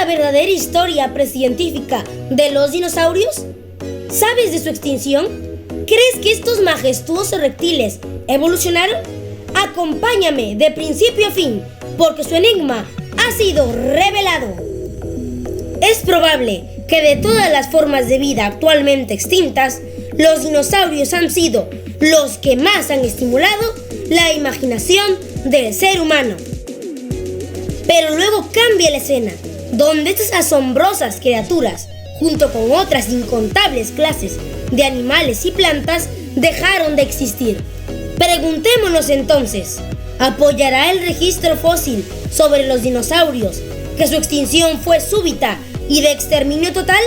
verdadera historia precientífica de los dinosaurios? ¿Sabes de su extinción? ¿Crees que estos majestuosos reptiles evolucionaron? Acompáñame de principio a fin, porque su enigma ha sido revelado. Es probable que de todas las formas de vida actualmente extintas, los dinosaurios han sido los que más han estimulado la imaginación del ser humano. Pero luego cambia la escena, donde estas asombrosas criaturas, junto con otras incontables clases de animales y plantas, dejaron de existir. Preguntémonos entonces, ¿apoyará el registro fósil sobre los dinosaurios que su extinción fue súbita y de exterminio total?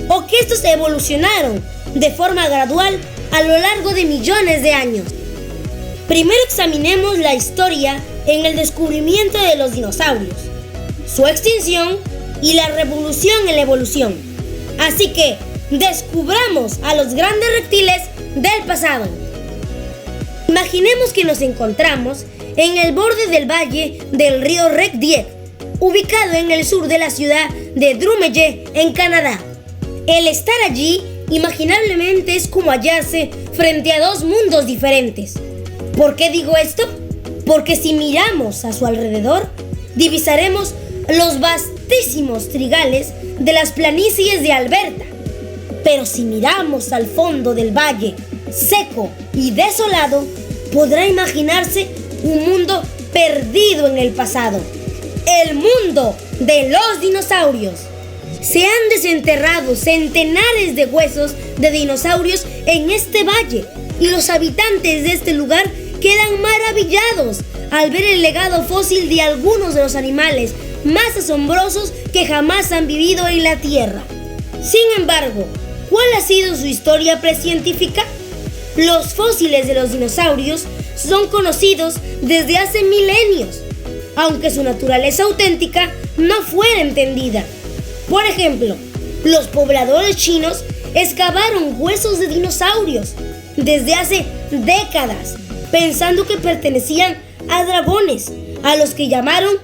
¿O que estos evolucionaron de forma gradual a lo largo de millones de años? Primero examinemos la historia en el descubrimiento de los dinosaurios, su extinción y la revolución en la evolución. Así que descubramos a los grandes reptiles del pasado. Imaginemos que nos encontramos en el borde del valle del río Red Deer, ubicado en el sur de la ciudad de Drummondville, en Canadá. El estar allí, imaginablemente, es como hallarse frente a dos mundos diferentes. ¿Por qué digo esto? Porque si miramos a su alrededor, divisaremos los vastísimos trigales de las planicies de Alberta. Pero si miramos al fondo del valle, seco y desolado, podrá imaginarse un mundo perdido en el pasado. El mundo de los dinosaurios. Se han desenterrado centenares de huesos de dinosaurios en este valle y los habitantes de este lugar quedan maravillados al ver el legado fósil de algunos de los animales más asombrosos que jamás han vivido en la Tierra. Sin embargo, ¿cuál ha sido su historia precientífica? Los fósiles de los dinosaurios son conocidos desde hace milenios, aunque su naturaleza auténtica no fuera entendida. Por ejemplo, los pobladores chinos excavaron huesos de dinosaurios desde hace décadas, pensando que pertenecían a dragones, a los que llamaron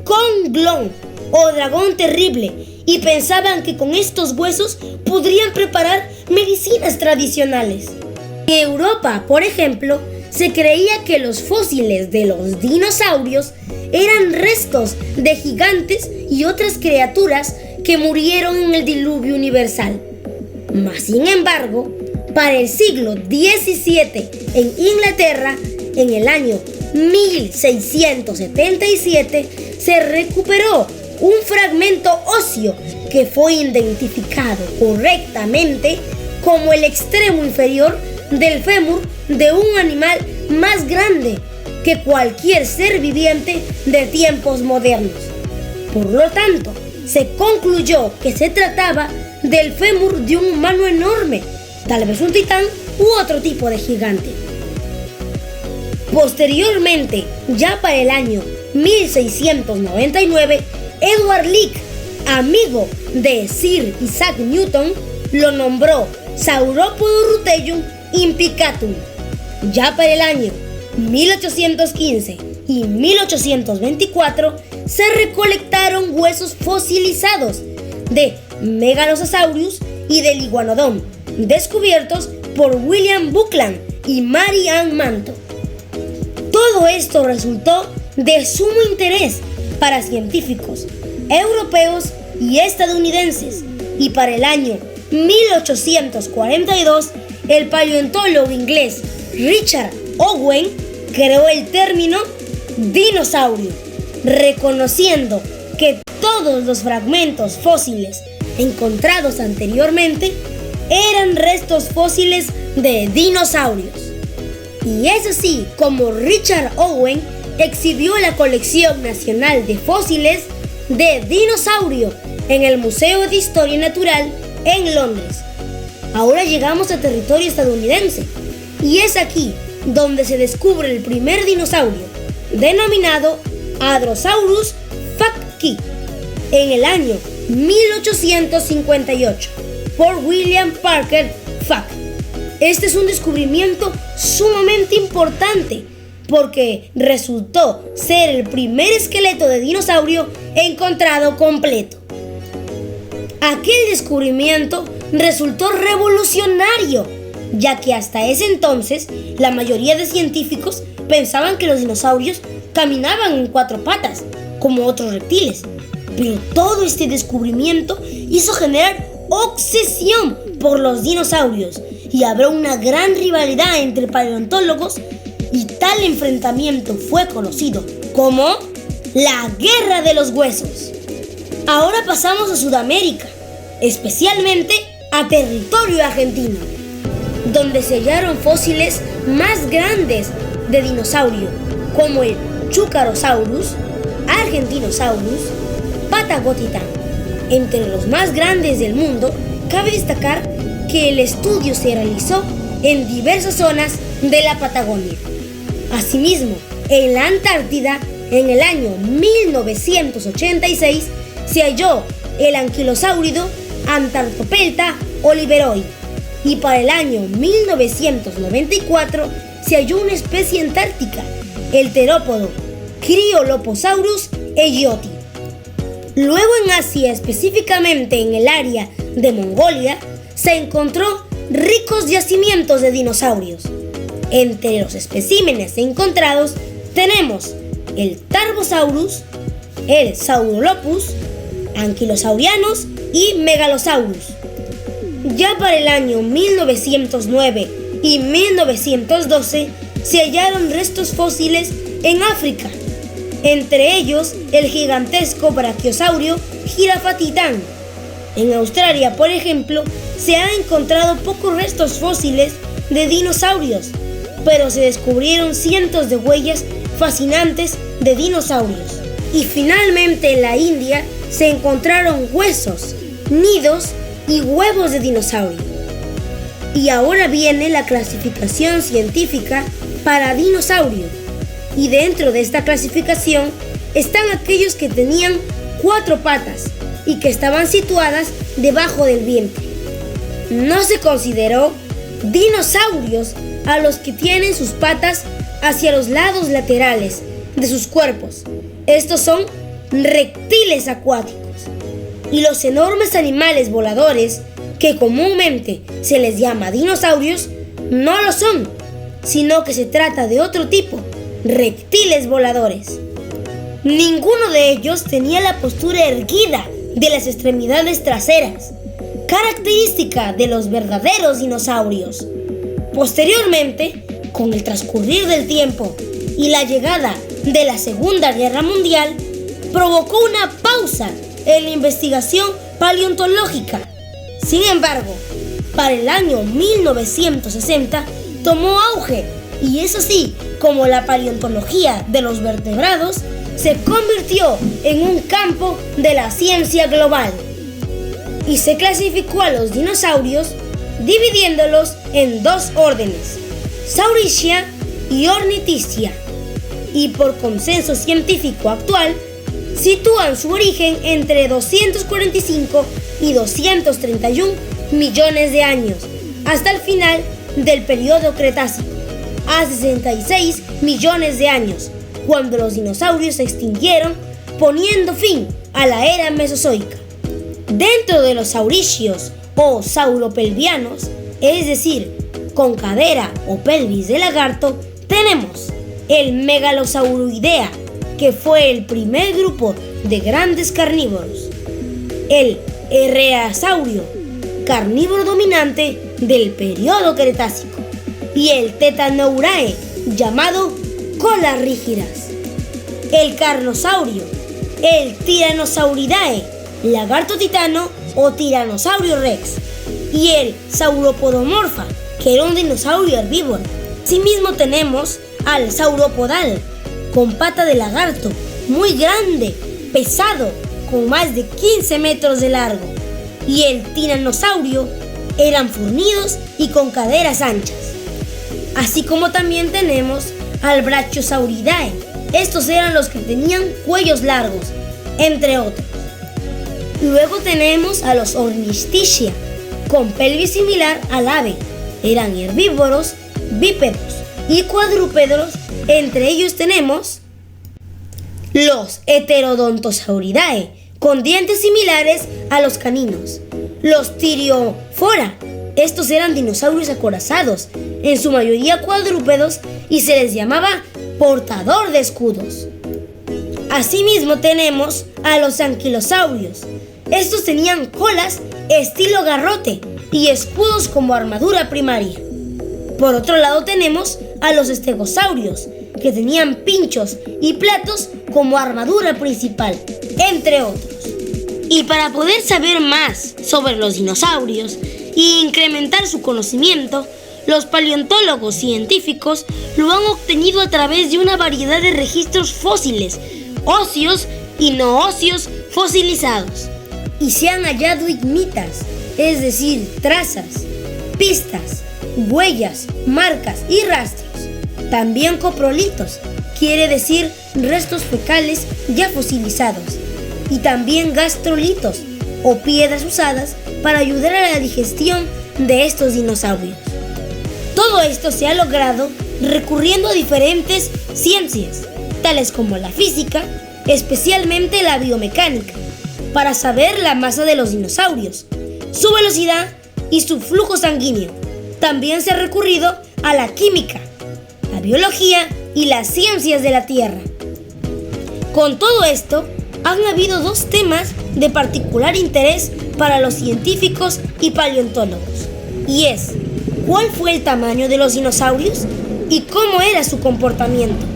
Konglong o dragón terrible, y pensaban que con estos huesos podrían preparar medicinas tradicionales. En Europa, por ejemplo, se creía que los fósiles de los dinosaurios eran restos de gigantes y otras criaturas que murieron en el diluvio universal. Mas, sin embargo, para el siglo XVII en Inglaterra, en el año 1677, se recuperó un fragmento óseo que fue identificado correctamente como el extremo inferior del fémur de un animal más grande que cualquier ser viviente de tiempos modernos. Por lo tanto, se concluyó que se trataba del fémur de un humano enorme, tal vez un titán u otro tipo de gigante. Posteriormente, ya para el año 1699, Edward Leake, amigo de Sir Isaac Newton, lo nombró Sauropodo rutellum implicatum. Ya para el año 1815 y 1824 se recolectaron huesos fosilizados de Megalosaurus y del Iguanodon, descubiertos por William Buckland y Mary Ann Manto. Todo esto resultó de sumo interés para científicos europeos y estadounidenses, y para el año 1842 el paleontólogo inglés Richard Owen creó el término dinosaurio, reconociendo que todos los fragmentos fósiles encontrados anteriormente eran restos fósiles de dinosaurios. Y es así como Richard Owen exhibió la colección nacional de fósiles de dinosaurio en el Museo de Historia Natural en Londres. Ahora llegamos a territorio estadounidense y es aquí donde se descubre el primer dinosaurio, denominado Hadrosaurus faki, en el año 1858 por William Parker Fak. Este es un descubrimiento sumamente importante porque resultó ser el primer esqueleto de dinosaurio encontrado completo. Aquel descubrimiento resultó revolucionario, ya que hasta ese entonces la mayoría de científicos pensaban que los dinosaurios caminaban en 4 patas, como otros reptiles. Pero todo este descubrimiento hizo generar obsesión por los dinosaurios y abrió una gran rivalidad entre paleontólogos, y tal enfrentamiento fue conocido como la Guerra de los Huesos. Ahora pasamos a Sudamérica, especialmente a territorio argentino, donde se hallaron fósiles más grandes de dinosaurio, como el Chucarosaurus, Argentinosaurus, Patagotitán. Entre los más grandes del mundo, cabe destacar que el estudio se realizó en diversas zonas de la Patagonia. Asimismo, en la Antártida, en el año 1986, se halló el anquilosáurido Antarctopelta oliveroi, y para el año 1994 se halló una especie antártica, el terópodo Cryoloposaurus ellioti. Luego en Asia, específicamente en el área de Mongolia, se encontró ricos yacimientos de dinosaurios. Entre los especímenes encontrados tenemos el Tarbosaurus, el Saurolopus, Anquilosaurianos y Megalosaurus. Ya para el año 1909 y 1912 se hallaron restos fósiles en África, entre ellos el gigantesco brachiosaurio Girafatitán. En Australia, por ejemplo, se han encontrado pocos restos fósiles de dinosaurios, pero se descubrieron cientos de huellas fascinantes de dinosaurios. Y finalmente en la India se encontraron huesos, nidos y huevos de dinosaurio. Y ahora viene la clasificación científica para dinosaurio. Y dentro de esta clasificación están aquellos que tenían 4 patas y que estaban situadas debajo del vientre. No se consideró dinosaurios a los que tienen sus patas hacia los lados laterales de sus cuerpos. Estos son reptiles acuáticos. Y los enormes animales voladores, que comúnmente se les llama dinosaurios, no lo son, sino que se trata de otro tipo, reptiles voladores. Ninguno de ellos tenía la postura erguida de las extremidades traseras, característica de los verdaderos dinosaurios. Posteriormente, con el transcurrir del tiempo y la llegada de la Segunda Guerra Mundial, provocó una pausa en la investigación paleontológica. Sin embargo, para el año 1960 tomó auge, y es así como la paleontología de los vertebrados se convirtió en un campo de la ciencia global. Y se clasificó a los dinosaurios dividiéndolos en 2 órdenes, Saurischia y Ornithischia, y por consenso científico actual sitúan su origen entre 245 y 231 millones de años, hasta el final del periodo Cretácico, a 66 millones de años, cuando los dinosaurios se extinguieron, poniendo fin a la era mesozoica. Dentro de los saurischios o sauropelvianos, es decir, con cadera o pelvis de lagarto, tenemos el Megalosauroidea, que fue el primer grupo de grandes carnívoros, el Erreasaurio, carnívoro dominante del periodo Cretácico, y el Tetanourae, llamado colas rígidas, el Carnosaurio, el Tyrannosauridae, lagarto titano o Tiranosaurio rex, y el Sauropodomorpha, que era un dinosaurio herbívoro. Asimismo tenemos al Sauropodal, con pata de lagarto, muy grande, pesado, con más de 15 metros de largo, y el Tiranosaurio, eran fornidos y con caderas anchas. Así como también tenemos al Brachiosauridae. Estos eran los que tenían cuellos largos, entre otros. Luego tenemos a los Ornithischia, con pelvis similar al ave. Eran herbívoros, bípedos y cuadrúpedos. Entre ellos tenemos los Heterodontosauridae, con dientes similares a los caninos. Los Thyreophora. Estos eran dinosaurios acorazados, en su mayoría cuadrúpedos, y se les llamaba portador de escudos. Asimismo tenemos a los anquilosaurios. Estos tenían colas estilo garrote y escudos como armadura primaria. Por otro lado tenemos a los estegosaurios, que tenían pinchos y platos como armadura principal, entre otros. Y para poder saber más sobre los dinosaurios y incrementar su conocimiento, los paleontólogos científicos lo han obtenido a través de una variedad de registros fósiles, óseos y no óseos fosilizados. Y se han hallado ignitas, es decir, trazas, pistas, huellas, marcas y rastros. También coprolitos, quiere decir restos fecales ya fosilizados. Y también gastrolitos, o piedras usadas para ayudar a la digestión de estos dinosaurios. Todo esto se ha logrado recurriendo a diferentes ciencias, tales como la física, especialmente la biomecánica, para saber la masa de los dinosaurios, su velocidad y su flujo sanguíneo. También se ha recurrido a la química, la biología y las ciencias de la Tierra. Con todo esto, han habido dos temas de particular interés para los científicos y paleontólogos, y es: ¿cuál fue el tamaño de los dinosaurios y cómo era su comportamiento?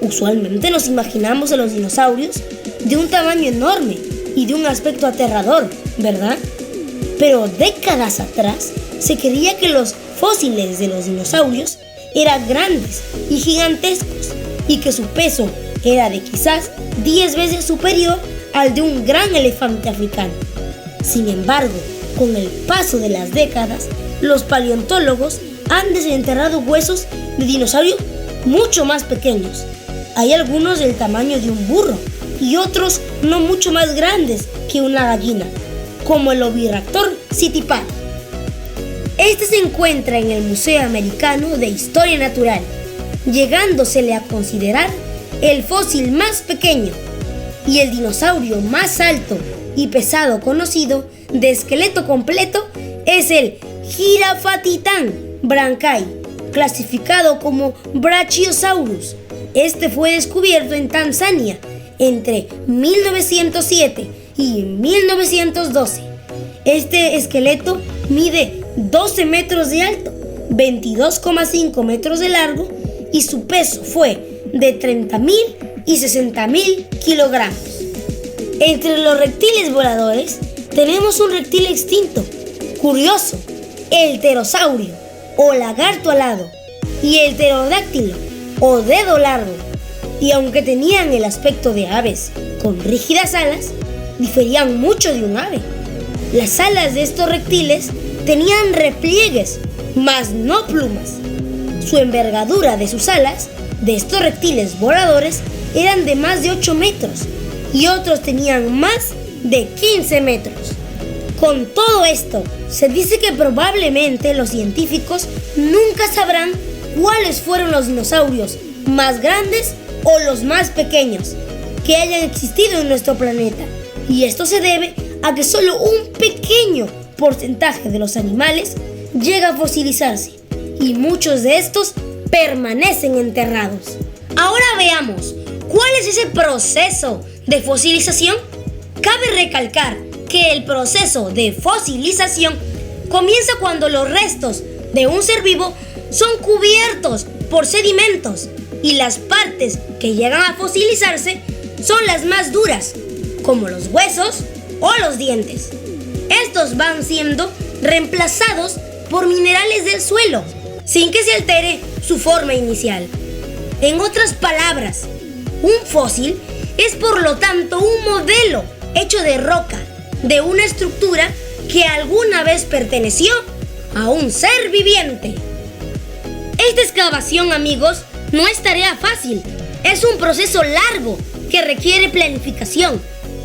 Usualmente nos imaginamos a los dinosaurios de un tamaño enorme y de un aspecto aterrador, ¿verdad? Pero décadas atrás se creía que los fósiles de los dinosaurios eran grandes y gigantescos y que su peso era de quizás 10 veces superior al de un gran elefante africano. Sin embargo, con el paso de las décadas, los paleontólogos han desenterrado huesos de dinosaurios mucho más pequeños. Hay algunos del tamaño de un burro y otros no mucho más grandes que una gallina, como el Oviraptor sitipar. Este se encuentra en el Museo Americano de Historia Natural, llegándosele a considerar el fósil más pequeño y el dinosaurio más alto y pesado conocido de esqueleto completo es el Girafatitán brancai, clasificado como Brachiosaurus. Este fue descubierto en Tanzania entre 1907 y 1912. Este esqueleto mide 12 metros de alto, 22,5 metros de largo y su peso fue de 30.000 y 60.000 kilogramos. Entre los reptiles voladores tenemos un reptil extinto, curioso, el pterosaurio o lagarto alado y el pterodáctilo o dedo largo. Y aunque tenían el aspecto de aves con rígidas alas, diferían mucho de un ave. Las alas de estos reptiles tenían repliegues, mas no plumas. Su envergadura de sus alas de estos reptiles voladores eran de más de 8 metros y otros tenían más de 15 metros. Con todo esto, se dice que probablemente los científicos nunca sabrán cuáles fueron los dinosaurios más grandes o los más pequeños que hayan existido en nuestro planeta. Y esto se debe a que solo un pequeño porcentaje de los animales llega a fosilizarse y muchos de estos permanecen enterrados. Ahora veamos, ¿cuál es ese proceso de fosilización? Cabe recalcar que el proceso de fosilización comienza cuando los restos de un ser vivo son cubiertos por sedimentos y las partes que llegan a fosilizarse son las más duras, como los huesos o los dientes. Estos van siendo reemplazados por minerales del suelo, sin que se altere su forma inicial. En otras palabras, un fósil es por lo tanto un modelo hecho de roca, de una estructura que alguna vez perteneció a un ser viviente. Esta excavación, amigos, no es tarea fácil. Es un proceso largo que requiere planificación,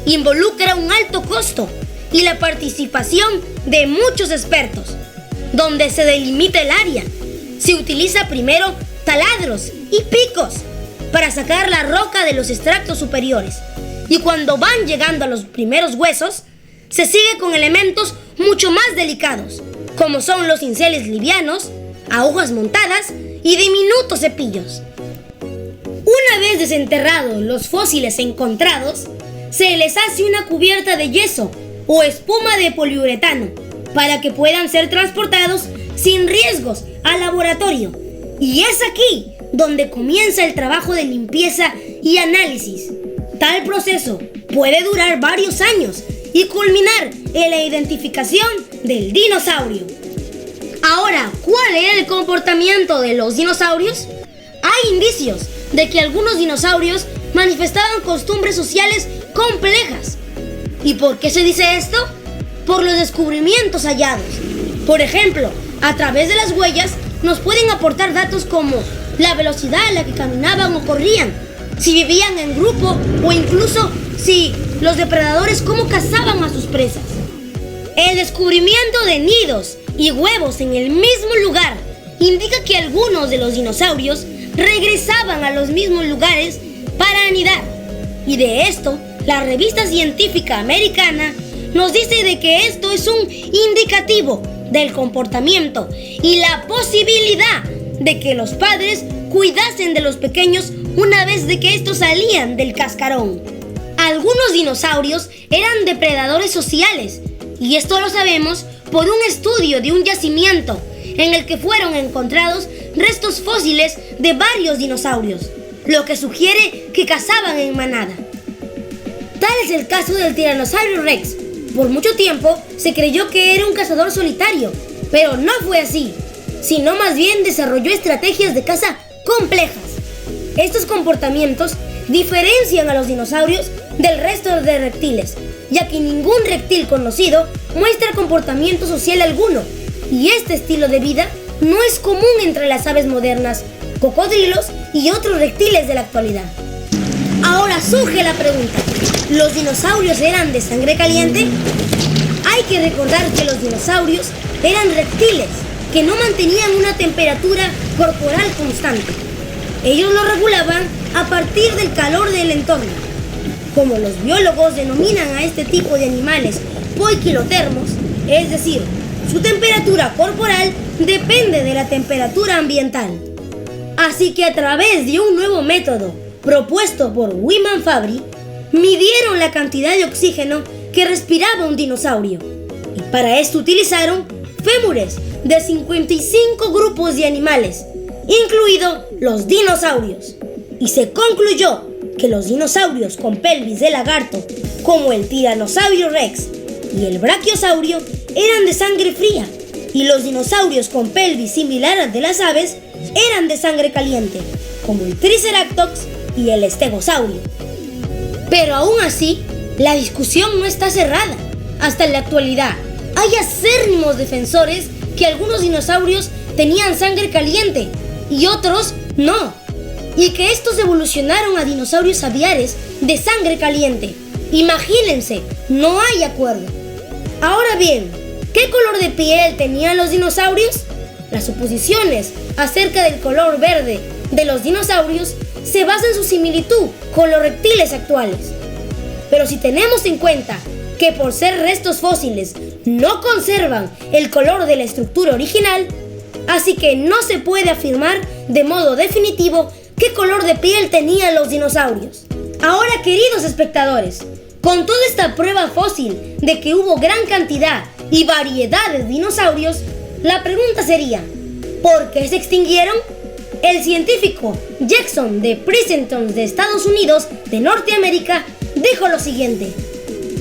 involucra un alto costo y la participación de muchos expertos. Donde se delimita el área, se utiliza primero taladros y picos para sacar la roca de los estratos superiores Y cuando van llegando a los primeros huesos, se sigue con elementos mucho más delicados, como son los cinceles livianos, agujas montadas y diminutos cepillos. Una vez desenterrados los fósiles encontrados, se les hace una cubierta de yeso o espuma de poliuretano para que puedan ser transportados sin riesgos al laboratorio. Y es aquí donde comienza el trabajo de limpieza y análisis. Tal proceso puede durar varios años y culminar en la identificación del dinosaurio. Ahora, ¿cuál era el comportamiento de los dinosaurios? Hay indicios de que algunos dinosaurios manifestaban costumbres sociales complejas. ¿Y por qué se dice esto? Por los descubrimientos hallados. Por ejemplo, a través de las huellas nos pueden aportar datos como la velocidad a la que caminaban o corrían, si vivían en grupo o incluso si los depredadores cómo cazaban a sus presas. El descubrimiento de nidos y huevos en el mismo lugar indica que algunos de los dinosaurios regresaban a los mismos lugares para anidar. Y de esto, la revista científica americana nos dice de que esto es un indicativo del comportamiento y la posibilidad de que los padres cuidasen de los pequeños una vez de que estos salían del cascarón. Algunos dinosaurios eran depredadores sociales, y esto lo sabemos por un estudio de un yacimiento en el que fueron encontrados restos fósiles de varios dinosaurios, lo que sugiere que cazaban en manada. Tal es el caso del Tyrannosaurus Rex. Por mucho tiempo se creyó que era un cazador solitario, pero no fue así, sino más bien desarrolló estrategias de caza complejas. Estos comportamientos diferencian a los dinosaurios del resto de reptiles, ya que ningún reptil conocido muestra comportamiento social alguno, y este estilo de vida no es común entre las aves modernas, cocodrilos y otros reptiles de la actualidad. Ahora surge la pregunta, ¿los dinosaurios eran de sangre caliente? Hay que recordar que los dinosaurios eran reptiles que no mantenían una temperatura corporal constante. Ellos lo regulaban a partir del calor del entorno. Como los biólogos denominan a este tipo de animales poiquilotermos, es decir, su temperatura corporal depende de la temperatura ambiental. Así que a través de un nuevo método propuesto por Wyman Fabry, midieron la cantidad de oxígeno que respiraba un dinosaurio. Y para esto utilizaron fémures de 55 grupos de animales, incluidos los dinosaurios. Y se concluyó que los dinosaurios con pelvis de lagarto, como el Tyrannosaurus Rex y el Brachiosaurio, eran de sangre fría, y los dinosaurios con pelvis similar al de las aves eran de sangre caliente, como el Triceratops y el Stegosaurio. Pero aún así, la discusión no está cerrada. Hasta en la actualidad, hay acérrimos defensores que algunos dinosaurios tenían sangre caliente y otros no, y que estos evolucionaron a dinosaurios aviares de sangre caliente. Imagínense, no hay acuerdo. Ahora bien, ¿qué color de piel tenían los dinosaurios? Las suposiciones acerca del color verde de los dinosaurios se basan en su similitud con los reptiles actuales. Pero si tenemos en cuenta que por ser restos fósiles no conservan el color de la estructura original, así que no se puede afirmar de modo definitivo qué color de piel tenían los dinosaurios. Ahora, queridos espectadores, con toda esta prueba fósil de que hubo gran cantidad y variedad de dinosaurios, la pregunta sería, ¿por qué se extinguieron? El científico Jackson de Princeton de Estados Unidos de Norteamérica dijo lo siguiente,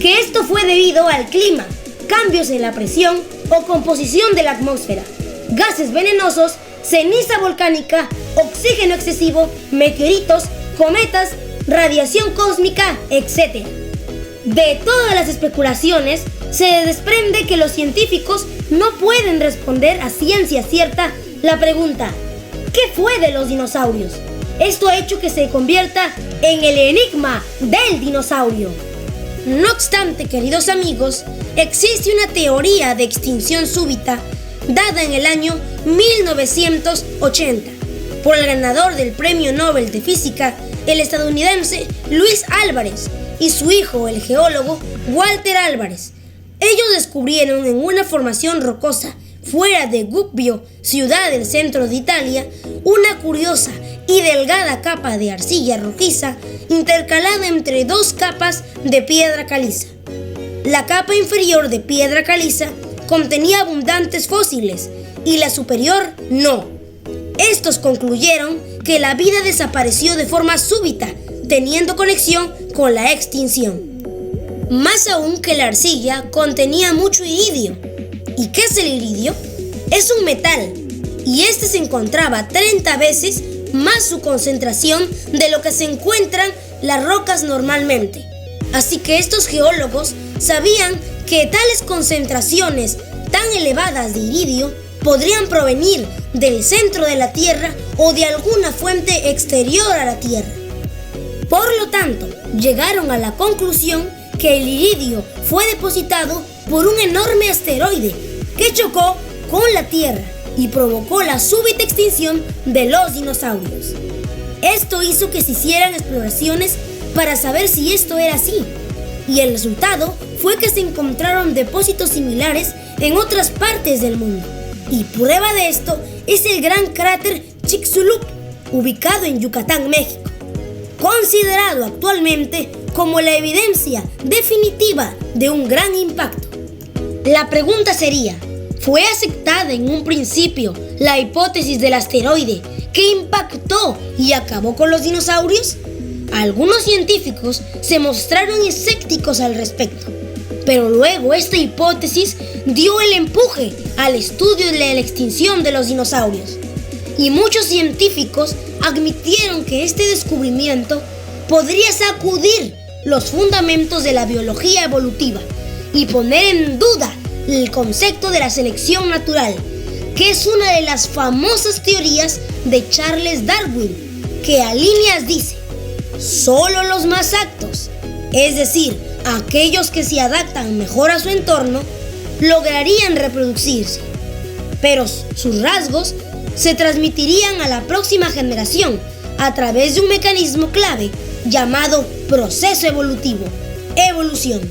que esto fue debido al clima, cambios en la presión o composición de la atmósfera, gases venenosos, ceniza volcánica, oxígeno excesivo, meteoritos, cometas, radiación cósmica, etc. De todas las especulaciones, se desprende que los científicos no pueden responder a ciencia cierta la pregunta, ¿qué fue de los dinosaurios? Esto ha hecho que se convierta en el enigma del dinosaurio. No obstante, queridos amigos, existe una teoría de extinción súbita dada en el año 1980 por el ganador del Premio Nobel de Física, el estadounidense Luis Álvarez, y su hijo, el geólogo Walter Álvarez. Ellos descubrieron en una formación rocosa fuera de Gubbio, ciudad del centro de Italia, una curiosa y delgada capa de arcilla rojiza intercalada entre dos capas de piedra caliza. La capa inferior de piedra caliza contenía abundantes fósiles y la superior no. Estos concluyeron que la vida desapareció de forma súbita, teniendo conexión con la extinción. Más aún que la arcilla contenía mucho iridio. ¿Y qué es el iridio? Es un metal, y este se encontraba 30 veces más su concentración de lo que se encuentran las rocas normalmente. Así que estos geólogos sabían que tales concentraciones tan elevadas de iridio podrían provenir del centro de la Tierra o de alguna fuente exterior a la Tierra. Por lo tanto, llegaron a la conclusión que el iridio fue depositado por un enorme asteroide que chocó con la Tierra y provocó la súbita extinción de los dinosaurios. Esto hizo que se hicieran exploraciones para saber si esto era así, y el resultado fue que se encontraron depósitos similares en otras partes del mundo. Y prueba de esto es el gran cráter Chicxulub, ubicado en Yucatán, México, considerado actualmente como la evidencia definitiva de un gran impacto. La pregunta sería, ¿fue aceptada en un principio la hipótesis del asteroide que impactó y acabó con los dinosaurios? Algunos científicos se mostraron escépticos al respecto, pero luego esta hipótesis dio el empuje al estudio de la extinción de los dinosaurios, y muchos científicos admitieron que este descubrimiento podría sacudir los fundamentos de la biología evolutiva y poner en duda el concepto de la selección natural, que es una de las famosas teorías de Charles Darwin, que a líneas dice: solo los más aptos, es decir, aquellos que se adaptan mejor a su entorno, lograrían reproducirse, pero sus rasgos se transmitirían a la próxima generación a través de un mecanismo clave llamado proceso evolutivo, evolución.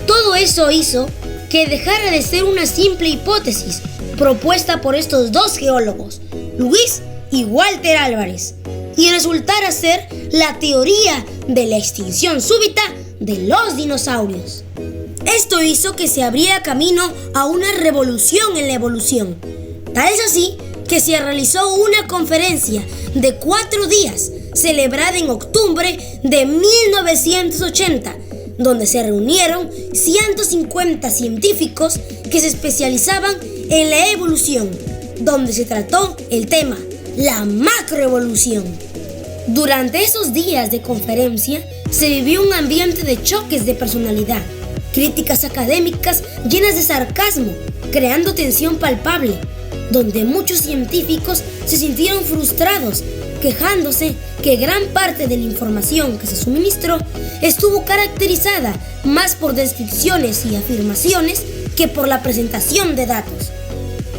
Todo eso hizo que dejara de ser una simple hipótesis propuesta por estos dos geólogos, Luis y Walter Álvarez, y resultara ser la teoría de la extinción súbita de los dinosaurios. Esto hizo que se abriera camino a una revolución en la evolución. Tal es así que se realizó una conferencia de 4 días, celebrada en octubre de 1980, donde se reunieron 150 científicos que se especializaban en la evolución, donde se trató el tema, la macroevolución. Durante esos días de conferencia se vivió un ambiente de choques de personalidad, críticas académicas llenas de sarcasmo, creando tensión palpable, donde muchos científicos se sintieron frustrados, quejándose que gran parte de la información que se suministró estuvo caracterizada más por descripciones y afirmaciones que por la presentación de datos.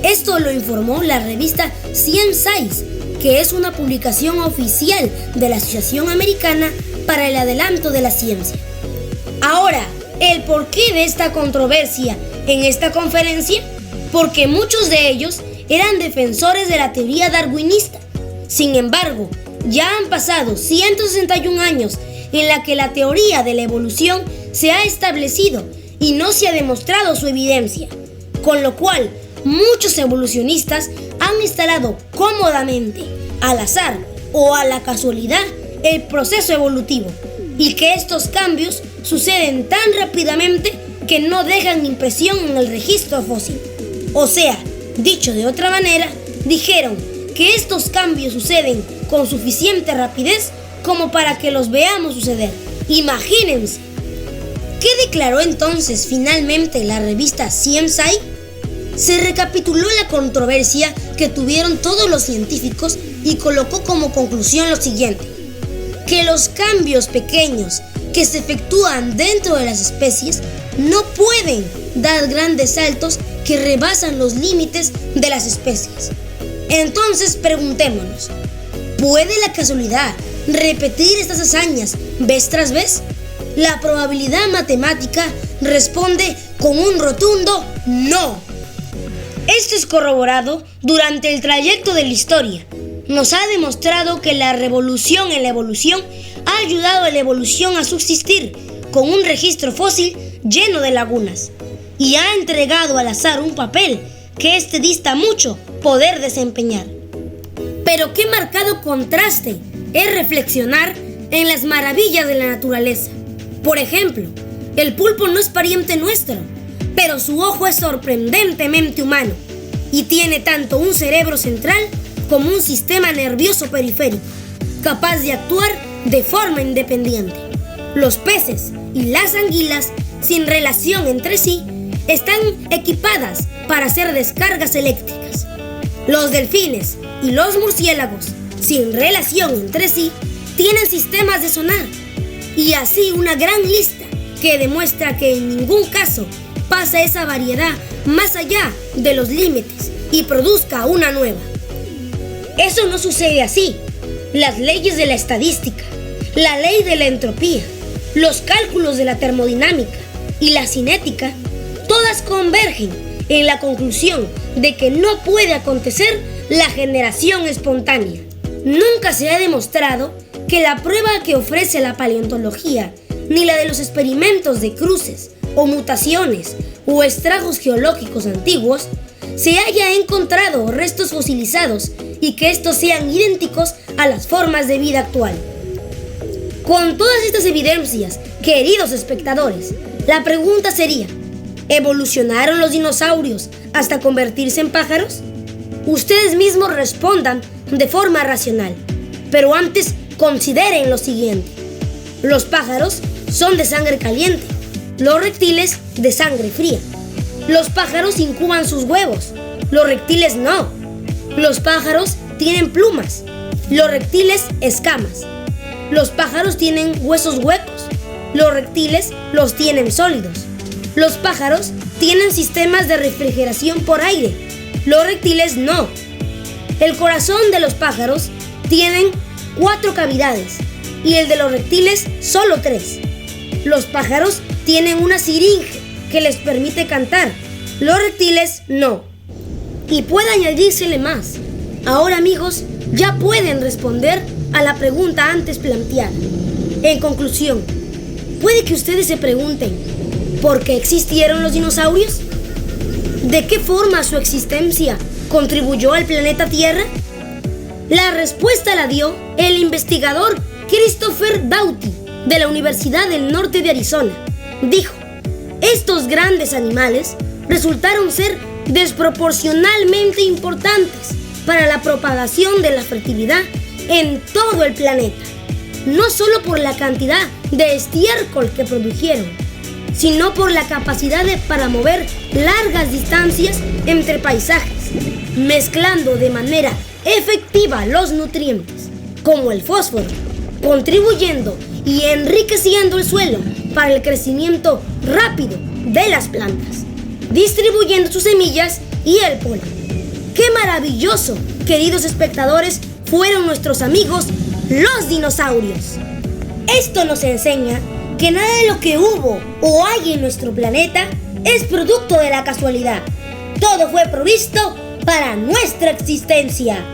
Esto lo informó la revista Science, que es una publicación oficial de la Asociación Americana para el Adelanto de la Ciencia. Ahora, ¿el porqué de esta controversia en esta conferencia? Porque muchos de ellos eran defensores de la teoría darwinista. Sin embargo, ya han pasado 161 años en la que la teoría de la evolución se ha establecido y no se ha demostrado su evidencia, con lo cual muchos evolucionistas han instalado cómodamente, al azar o a la casualidad, el proceso evolutivo, y que estos cambios suceden tan rápidamente que no dejan impresión en el registro fósil. O sea, dicho de otra manera, dijeron que estos cambios suceden con suficiente rapidez como para que los veamos suceder. Imagínense. ¿Qué declaró entonces finalmente la revista Science? Se recapituló la controversia que tuvieron todos los científicos y colocó como conclusión lo siguiente: que los cambios pequeños que se efectúan dentro de las especies no pueden dar grandes saltos que rebasan los límites de las especies. Entonces preguntémonos, ¿puede la casualidad repetir estas hazañas vez tras vez? la probabilidad matemática responde con un rotundo no. Esto es corroborado durante el trayecto de la historia. Nos ha demostrado que la revolución en la evolución ha ayudado a la evolución a subsistir con un registro fósil lleno de lagunas y ha entregado al azar un papel que éste dista mucho poder desempeñar. Pero qué marcado contraste es reflexionar en las maravillas de la naturaleza. Por ejemplo, el pulpo no es pariente nuestro, pero su ojo es sorprendentemente humano y tiene tanto un cerebro central como un sistema nervioso periférico, capaz de actuar de forma independiente. Los peces y las anguilas, sin relación entre sí, están equipadas para hacer descargas eléctricas. Los delfines y los murciélagos, sin relación entre sí, tienen sistemas de sonar. Y así una gran lista que demuestra que en ningún caso pasa esa variedad más allá de los límites y produzca una nueva. Eso no sucede así. Las leyes de la estadística, la ley de la entropía, los cálculos de la termodinámica y la cinética, todas convergen en la conclusión de que no puede acontecer la generación espontánea. Nunca se ha demostrado que la prueba que ofrece la paleontología, ni la de los experimentos de cruces o mutaciones o estragos geológicos antiguos, se haya encontrado restos fosilizados y que estos sean idénticos a las formas de vida actual. Con todas estas evidencias, queridos espectadores, la pregunta sería: ¿evolucionaron los dinosaurios hasta convertirse en pájaros? Ustedes mismos respondan de forma racional, pero antes consideren lo siguiente. Los pájaros son de sangre caliente, los reptiles de sangre fría. Los pájaros incuban sus huevos, los reptiles no. Los pájaros tienen plumas, los reptiles escamas. Los pájaros tienen huesos huecos, los reptiles los tienen sólidos. Los pájaros tienen sistemas de refrigeración por aire, los reptiles no. El corazón de los pájaros tienen 4 cavidades y el de los reptiles solo 3. Los pájaros tienen una siringe que les permite cantar, los reptiles no. Y puede añadírsele más. Ahora, amigos, ya pueden responder a la pregunta antes planteada. En conclusión, puede que ustedes se pregunten: ¿por qué existieron los dinosaurios? ¿De qué forma su existencia contribuyó al planeta Tierra? La respuesta la dio el investigador Christopher Doughty de la Universidad del Norte de Arizona. Dijo: estos grandes animales resultaron ser desproporcionalmente importantes para la propagación de la fertilidad en todo el planeta, no solo por la cantidad de estiércol que produjeron, sino por la capacidad para mover largas distancias entre paisajes, mezclando de manera efectiva los nutrientes, como el fósforo, contribuyendo y enriqueciendo el suelo para el crecimiento rápido de las plantas, distribuyendo sus semillas y el polen. ¡Qué maravilloso, queridos espectadores, fueron nuestros amigos los dinosaurios! Esto nos enseña que nada de lo que hubo o hay en nuestro planeta es producto de la casualidad. Todo fue provisto para nuestra existencia.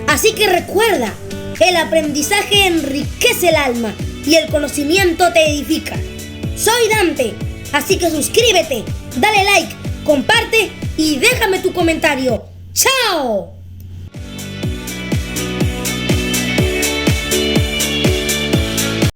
Así que recuerda, el aprendizaje enriquece el alma y el conocimiento te edifica. Soy Dante, así que suscríbete, dale like, comparte y déjame tu comentario. ¡Chao!